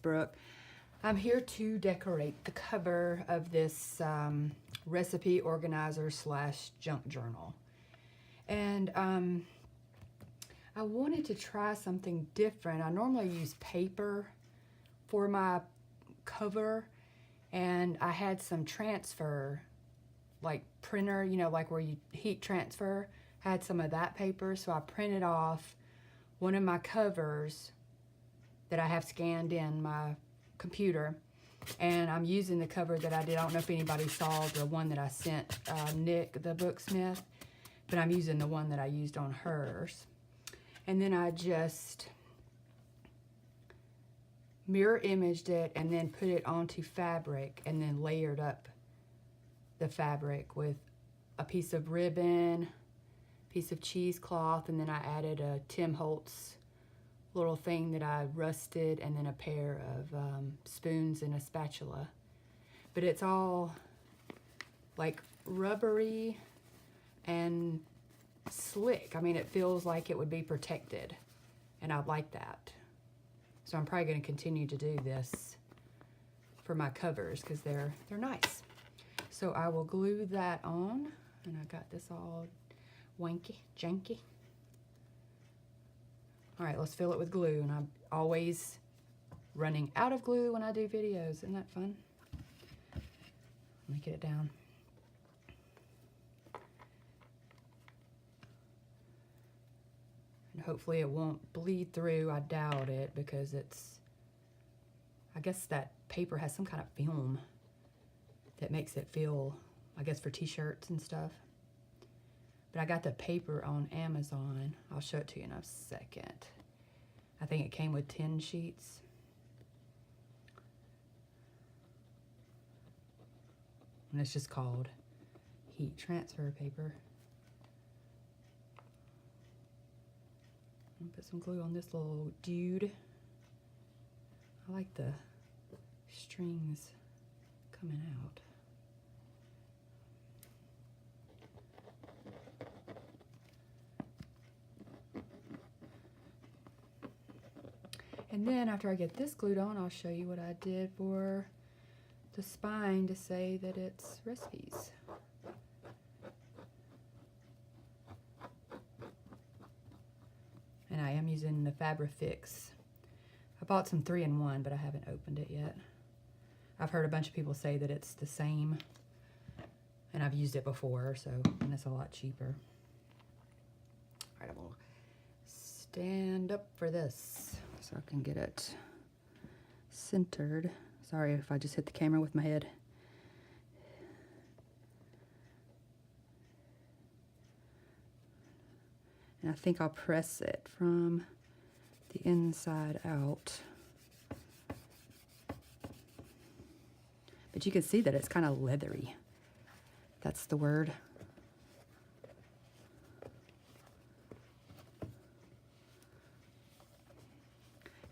Brooke. I'm here to decorate the cover of this recipe organizer slash junk journal. And I wanted to try something different. I normally use paper for my cover, and I had some transfer, like printer, you know, like where you heat transfer, had some of that paper, so I printed off one of my covers that I have scanned in my computer, and I'm using the cover that I did. I don't know if anybody saw the one that I sent Nick, the Booksmith, but I'm using the one that I used on hers. And then I just mirror imaged it and then put it onto fabric and then layered up the fabric with a piece of ribbon, piece of cheesecloth, and then I added a Tim Holtz little thing that I rusted, and then a pair of spoons and a spatula. But it's all like rubbery and slick. I mean, it feels like it would be protected, and I like that. So I'm probably going to continue to do this for my covers because they're nice. So I will glue that on, and I got this all janky. All right, let's fill it with glue, and I'm always running out of glue when I do videos. Isn't that fun? Let me get it down. And hopefully it won't bleed through. I doubt it because I guess that paper has some kind of film that makes it feel, I guess for t-shirts and stuff. But I got the paper on Amazon. I'll show it to you in a second. I think it came with 10 sheets. And it's just called heat transfer paper. I'm gonna put some glue on this little dude. I like the strings coming out. And then after I get this glued on, I'll show you what I did for the spine to say that it's recipes. And I am using the Fabrifix. I bought some 3-in-1, but I haven't opened it yet. I've heard a bunch of people say that it's the same, and I've used it before, and it's a lot cheaper. All right, I'm gonna stand up for this so I can get it centered. Sorry if I just hit the camera with my head. And I think I'll press it from the inside out. But you can see that it's kind of leathery. That's the word.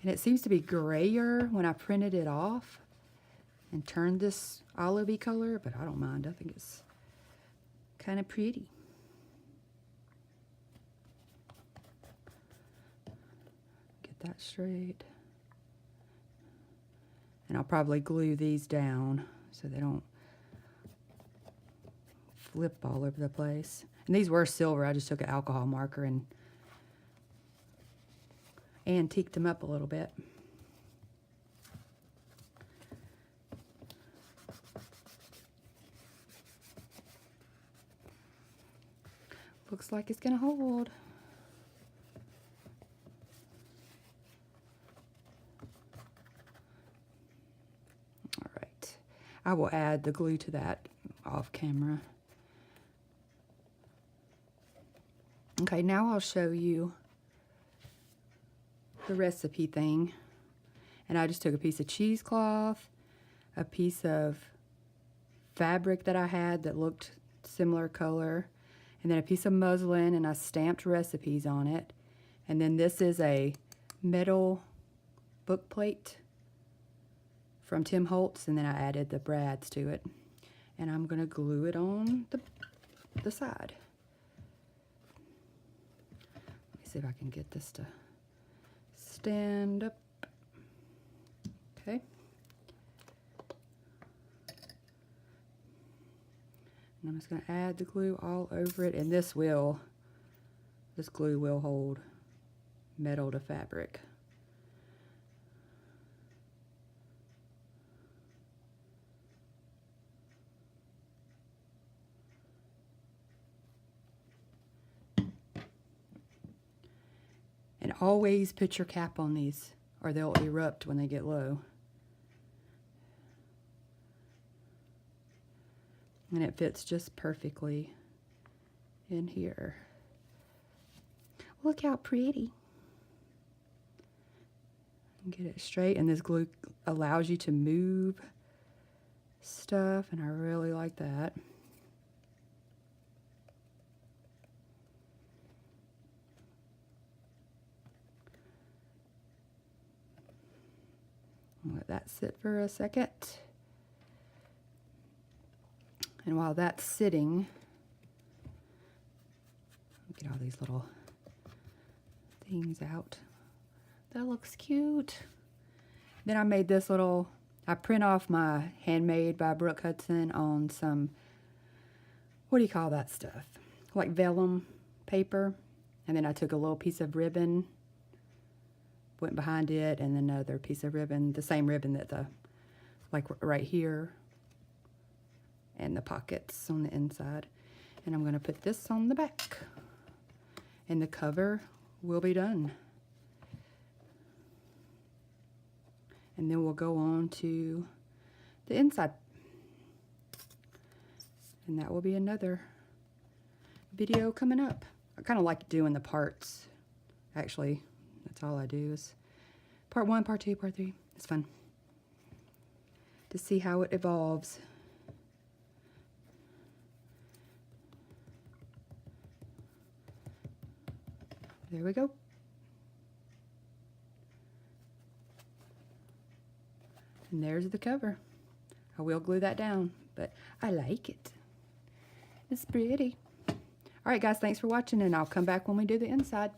And it seems to be grayer when I printed it off and turned this olivey color, but I don't mind. I think it's kind of pretty. Get that straight. And I'll probably glue these down so they don't flip all over the place. And these were silver. I just took an alcohol marker and antiqued them up a little bit. Looks like it's gonna hold. All right, I will add the glue to that off camera. Okay, now I'll show you the recipe thing. And I just took a piece of cheesecloth, a piece of fabric that I had that looked similar color, and then a piece of muslin, and I stamped recipes on it. And then this is a metal book plate from Tim Holtz, and then I added the brads to it. And I'm gonna glue it on the side. Let me see if I can get this to stand up. Okay. And I'm just going to add the glue all over it, and this glue will hold metal to fabric. And always put your cap on these, or they'll erupt when they get low. And it fits just perfectly in here. Look how pretty. Get it straight, and this glue allows you to move stuff, and I really like that. Let that sit for a second. And while that's sitting, get all these little things out. That looks cute. Then I made this little, I print off my Handmade by Brooke Hudson on some, what do you call that stuff? Like vellum paper. And then I took a little piece of ribbon, went behind it, and then another piece of ribbon, the same ribbon that like right here, and the pockets on the inside. And I'm going to put this on the back, and the cover will be done. And then we'll go on to the inside, and that will be another video coming up. I kind of like doing the parts, actually. That's all I do is part 1, part 2, part 3. It's fun to see how it evolves. There we go. And there's the cover. I will glue that down, but I like it. It's pretty. All right, guys, thanks for watching, and I'll come back when we do the inside.